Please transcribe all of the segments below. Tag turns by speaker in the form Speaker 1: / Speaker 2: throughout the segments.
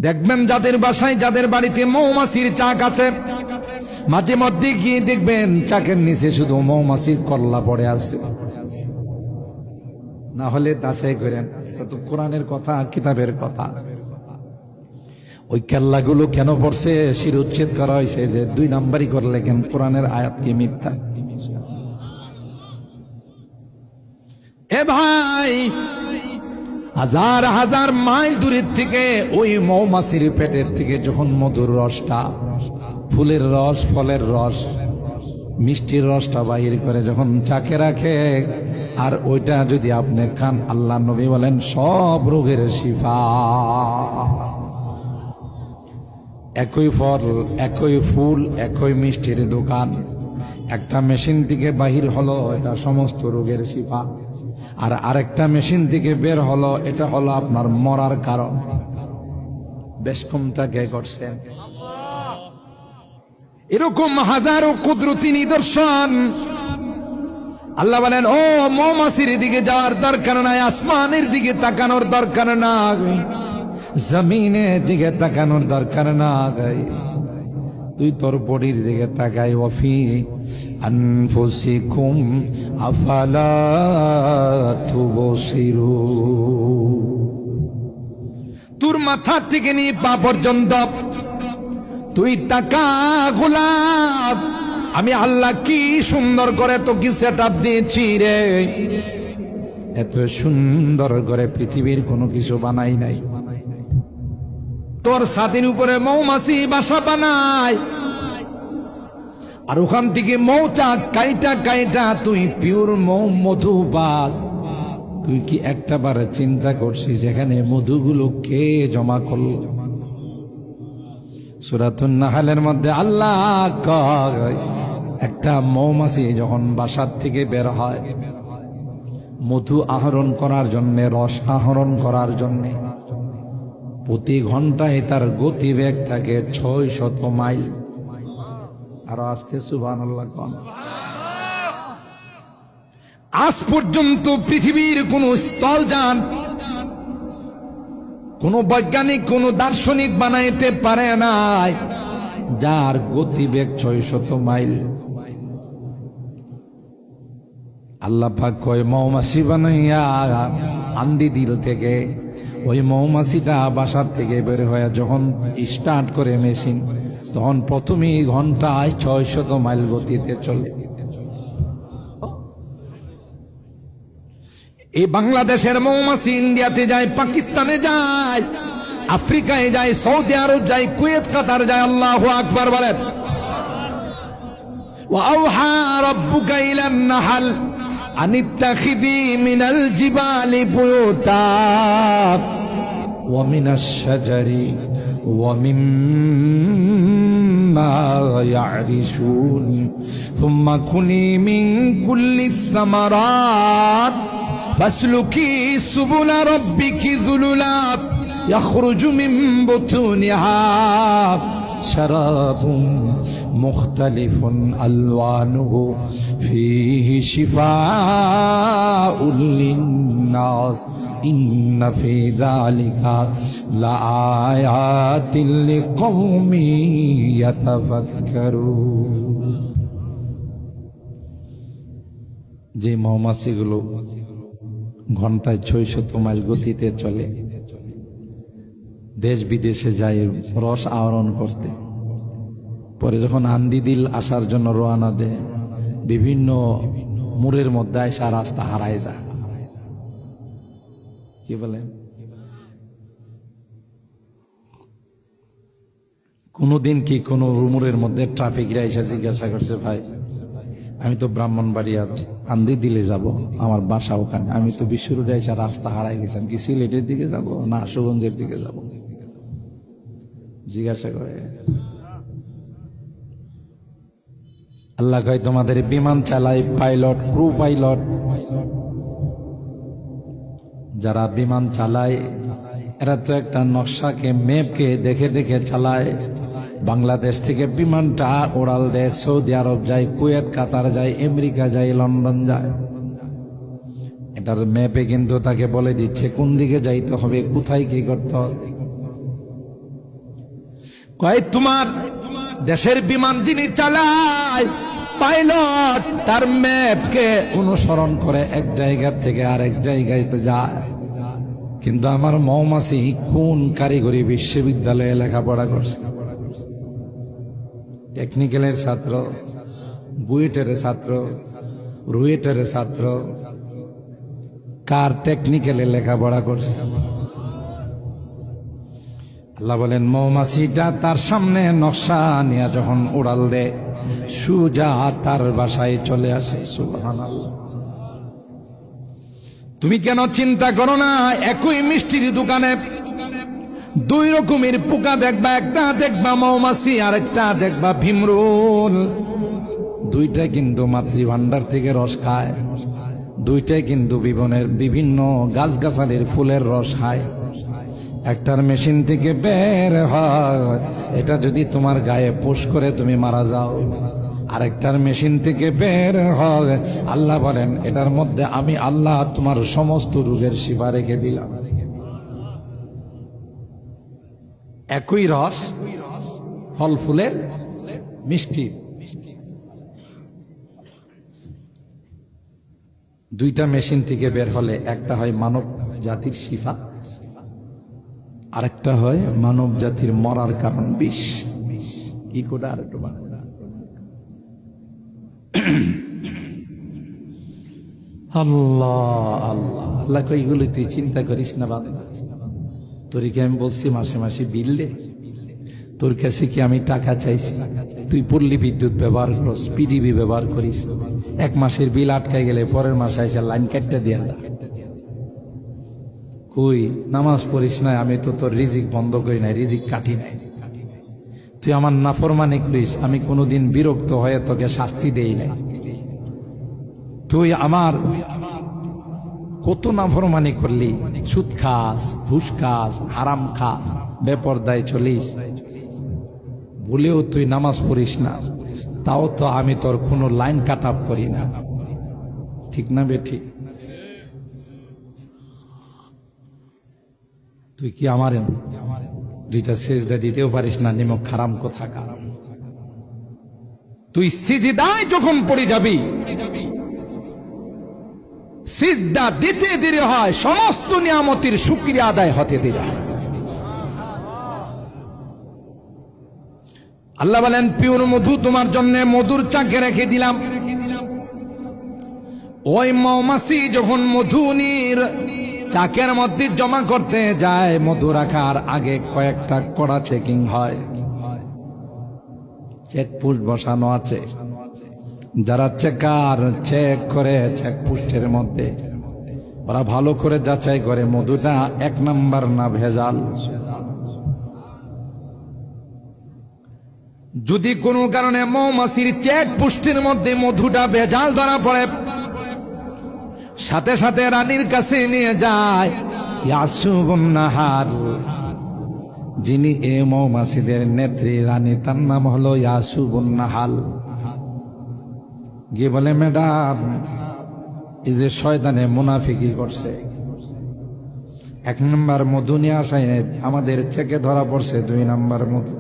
Speaker 1: দেখবেন যাদের বাসায়, যাদের বাড়িতে মৌমাছির চাক আছে, মাঝে মধ্যে গিয়ে দেখবেন চাকের নিচে শুধু মৌমাছির কল্লা পড়ে আছে। না হলে যাচাই করেন, তো কোরআনের কথা, কিতাবের কথা। ওই কেল্লাগুলো কেন পড়ছে? শিরোচ্ছেদ করা হয়েছে যে 2 নাম্বারই করলে কেন কোরআনের আয়াত কি মিথ্যা? এ ভাই, হাজার হাজার মাইল দূরের থেকে ওই মৌমাছির পেটের থেকে যখন মধুর রসটা, ফুলের রস, ফলের রস, মিষ্টির রসটা বাহির করে যখন চাকে রাখে, আর ওইটা যদি আপনি খান, আল্লাহ নবী বলেন সব রোগের শিফা। একই ফল, একই ফুল, একই মিষ্টির দোকান, একটা মেশিন থেকে বাহির হলো, এটা সমস্ত রোগের শিফা। আর আরেকটা মেশিন থেকে বের হলো, এটা হলো আপনার মরার কারণ। বেশ কমটা কে করছেন? এরকম হাজারো কুদরতি নিদর্শন। আল্লাহ বলেন, ও মৌমাছির দিকে যাওয়ার দরকার নাই, আসমানের দিকে তাকানোর দরকার নাই, জমিনের দিকে তাকানোর দরকার নাই, তুই তোর বডির দিকে তাকাই। ওয়াফি আনফুসিকুম আফালা তুবসিরুন। তোর মাথা থেকে নিয়ে পা পর্যন্ত তুই তাকা গোলাপ, আমি আল্লাহ কি সুন্দর করে তোকে সেটআপ দিয়েছি রে। এত সুন্দর করে পৃথিবীর কোনো কিছু বানাই নাই। তোর ছাদের উপরে মৌমাছি বাসা বানায়, আর ওখান থেকে মৌচাক কাইটা কাইটা তুই পিওর মধু পাস। তুই কি একটা বার চিন্তা করছিস যেখানে মধুগুলো কে জমা করল? সূরাতুন নাহলের মধ্যে আল্লাহ কয়, একটা মৌমাছি যখন বাসার থেকে বের হয় মধু আহরণ করার জন্য, রস আহরণ করার জন্য, প্রতি ঘন্টায় তার গতিবেগ থাকে 600 মাইল। আরো আসতে সুবহানাল্লাহ কোন। আজ পর্যন্ত পৃথিবীর কোন স্থলযান, কোন বৈজ্ঞানিক, কোন দার্শনিক বানাইতে পারে নাই যার গতিবেগ 600 মাইল। আল্লাহ পাক কয় মৌমাছি বানাইয়া আন্দি দিল থেকে, ওই মৌমাছিটা বাসার থেকে বের হয়ে যখন স্টার্ট করে মেশিন, তখন প্রথমেই ঘন্টায় 600 মাইল গতিতে চলে। এই বাংলাদেশের মৌমাছি ইন্ডিয়াতে যায়, পাকিস্তানে যায়, আফ্রিকায় যায়, সৌদি আরব যায়, কুয়েত, কাতার যায়। আল্লাহু আকবার বলেন। ওয়াআউহা রাব্বুকা ইলান নাহল আনিত্তাখিযী মিনাল জিবালি বুয়ুতা ওয়া মিনাশ শাজারি ওয়া মিম্মা ইয়ারিশুন সুম্মা কুলি মিন কুল্লিস সামারাত ফাসলুকি সুবুলা রাব্বিকি যুলুলাত ইয়াখরুজু মিন বুতুনিহা শারাবুন মুখতালিফুন আলওয়ানুহু ফীহি শিফাউল লিন্নাস ইন্না ফী যালিকা লাআয়াতিল লিকওমিন ইয়াতাফাক্কারুন। যে মৌমাছিগুলো ঘন্টায় 600 মাইল গতিতে চলে, দেশ বিদেশে যায় রস আহরণ করতে, পরে যখন আন্দি দিল আসার জন্য রওনা দেয়, বিভিন্ন মোড়ের মধ্যে আসা রাস্তা হারায় যায়। কি বলেন? কোনদিন কি কোন মোড়ের মধ্যে ট্রাফিকরা এসে জিজ্ঞাসা করছে, ভাই আমি তো ব্রাহ্মণবাড়িয়ার আন্দি দিলে যাব, আমার বাসা ওখানে, আমি তো বিশ্ব রোডে এসে রাস্তা হারাই গেছিলাম, কি সিলেটের দিকে যাব না আশুগঞ্জের দিকে যাব? জিজ্ঞাসা করে। আল্লাহ কয় তোমাদের বিমান চালায় পাইলট, ক্রু পাইলট, যারা বিমান চালায় এরা তো একটা নকশাকে, ম্যাপকে দেখে দেখে চালায়। বাংলাদেশ থেকে বিমানটা ওড়াল দেয়, সৌদি আরব যায়, কুয়েত, কাতার যায়, আমেরিকা যায়, লন্ডন যায়। এটার ম্যাপে কিন্তু তাকে বলে দিচ্ছে কোন দিকে যাইতে হবে, কোথায় কি করতে হবে। কয় তোমার দেশের বিমান যিনি চালায় পাইলট তার ম্যাপকে অনুসরণ করে এক জায়গা থেকে আরেক জায়গায় যায়, কিন্তু আমার মৌমাছি কোন কারিগরি বিশ্ববিদ্যালয়ে লেখাপড়া করছে? টেকনিক্যালের ছাত্র, বুয়েটের ছাত্র, রুয়েটের ছাত্র, কার টেকনিক্যালে লেখাপড়া করছে? আল্লাহ বলেন মৌমাছিটা তার সামনে নকশা নিয়ে যখন উড়াল দেয় সুজা তার বাসায় চলে আসে। সুবহানাল্লাহ। তুমি কেন চিন্তা করো না, একই মিষ্টির দোকানে দুই রকমের পোকা দেখবা, একটা দেখবা মৌমাছি আর একটা দেখবা ভীমরুল। দুইটা কিন্তু মাতৃভান্ডার থেকে রস খায়, দুইটাই কিন্তু বিভিন্ন গাছগাছালির ফুলের রস খায়। একটার মেশিন থেকে বের হয়, এটা যদি তোমার গায়ে পুশ করে তুমি মারা যাও, আরেকটার মেশিন থেকে বের হয়, আল্লাহ বলেন এটার মধ্যে আমি আল্লাহ তোমার সমস্ত রোগের শিফা রেখে দিলাম। একই রস, ফল ফুলের মিষ্টি, দুইটা মেশিন থেকে বের হলে একটা হয় মানব জাতির শিফা, আরেকটা হয় মানব জাতির মরার কারণ বিষ। কি কোটা আর একটু আল্লাহ আল্লাহ আল্লাহ কই এগুলো তুই চিন্তা করিস না বান্দা, তোরকে আমি বলছি মাসে মাসে বিল দে, তোর কাছে কি আমি টাকা চাইছি? তুই পল্লী বিদ্যুৎ ব্যবহার করিস, পিডিবি ব্যবহার করিস, এক মাসের বিল আটকায় গেলে পরের মাসে এসে লাইন কাটতে দিয়া যা। কই নামাজ পড়িস নাই, আমি তো তোর রিজিক বন্ধ করি নাই, রিজিক কাটি নাই। তুই আমার নাফরমানি করিস, আমি কোনোদিন বিরক্ত হয়ে তোকে শাস্তি দেই নাই। তুই আমার কত নাফরমানি করলি, সুদ খাস, ঘুষ খাস, হারাম খাস, বেপরদায় চলিস, বলেও তুই নামাজ পড়িস না, তাও তো আমি তোর কোনো লাইন কাট আপ করি না। ঠিক না বেঠিক? তুই কি আমার দুইটা সেজদা দিতেও পারিস না, নিমক খারাম কথা কারাম। তুই সিজদায় যখন পড়ে যাবি, সিজদা দিতে দেরি হয়, সমস্ত নিয়ামতের শুকরিয়া আদায় হতে দেরি হয়। আল্লাহ বলেন পিওর মধু তোমার জন্য মধুর চাকে রেখে দিলাম। ওই মৌমাছি যখন মধু নির চাকের মধ্যে জমা করতে যায়, মধু রাখার আগে কয়েকটা কড়া চেকিং হয়, চেকপোস্ট বসানো আছে। যারা চেকার চেক করে চেকপোস্টের মধ্যে, ওরা ভালো করে যাচাই করে মধুটা এক নাম্বার না ভেজাল। যদি কোনো কারণে মৌমাছির চেকপোস্টের মধ্যে মধুটা ভেজাল ধরা পড়ে, সাথে সাথে রানীর কাছে নিয়ে যায় ইয়াসুবুন নাহার, যিনি এ মৌমাছিদের নেত্রী রানী, তার নাম হলো ইয়াসুবুন নাহাল। গিয়ে বলে ম্যাডাম, এই যে শয়তানে মুনাফিকি করছে, এক নাম্বার মধু নিয়ে আসায় আমাদের চেকে ধরা পড়ছে 2 নাম্বার মধু।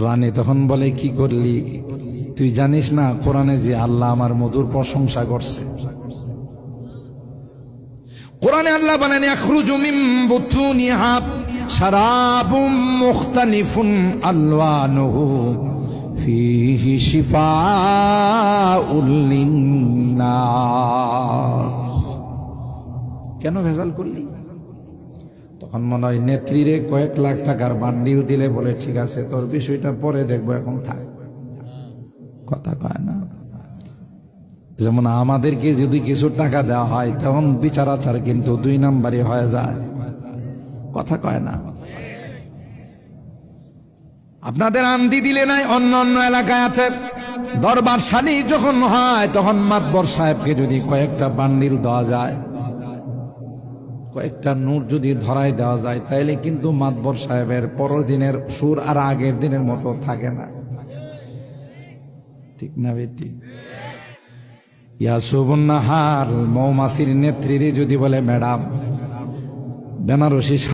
Speaker 1: রানী তখন বলে কি করলি? তুই জানিস না কোরআনে যে আল্লাহ আমার মধুর প্রশংসা করছে? কোরআনে আল্লাহ বলেন ইয়াখরুজু মিন বুতুনিহা শারাবুম মুখতালিফুন আলওয়ানুহু ফীহি শিফাউল লিন্নাস। কেন ভেজাল করলি? তখন মনে হয় নেত্রীরে কয়েক লাখ টাকার বান্ডিল দিলে বলে ঠিক আছে তোর বিষয়টা পরে দেখবো, এখন থাক। কথা কয় না। যেমন আমাদেরকে যদি কিছু টাকা দেওয়া হয় তখন বিচার আচার কিন্তু 2 নাম্বারই হয়ে যায়। কথা কয় না। আপনাদের আন্দি দিলে নাই, অন্য অন্য এলাকায় আছে, দরবার শানি যখন হয় তখন মাতবর সাহেবকে যদি কয়েকটা বান্ডিল দেওয়া যায়, কয়েকটা নোট যদি ধরাই দেওয়া যায়, তাইলে কিন্তু মাতবর সাহেবের পরের দিনের সুর আর আগের দিনের মতো থাকে না। ঠিক না বেটি? ইয়াসুবুন নাহার মৌমাছির নেত্রীরে যদি বলে ম্যাডাম বেনারসি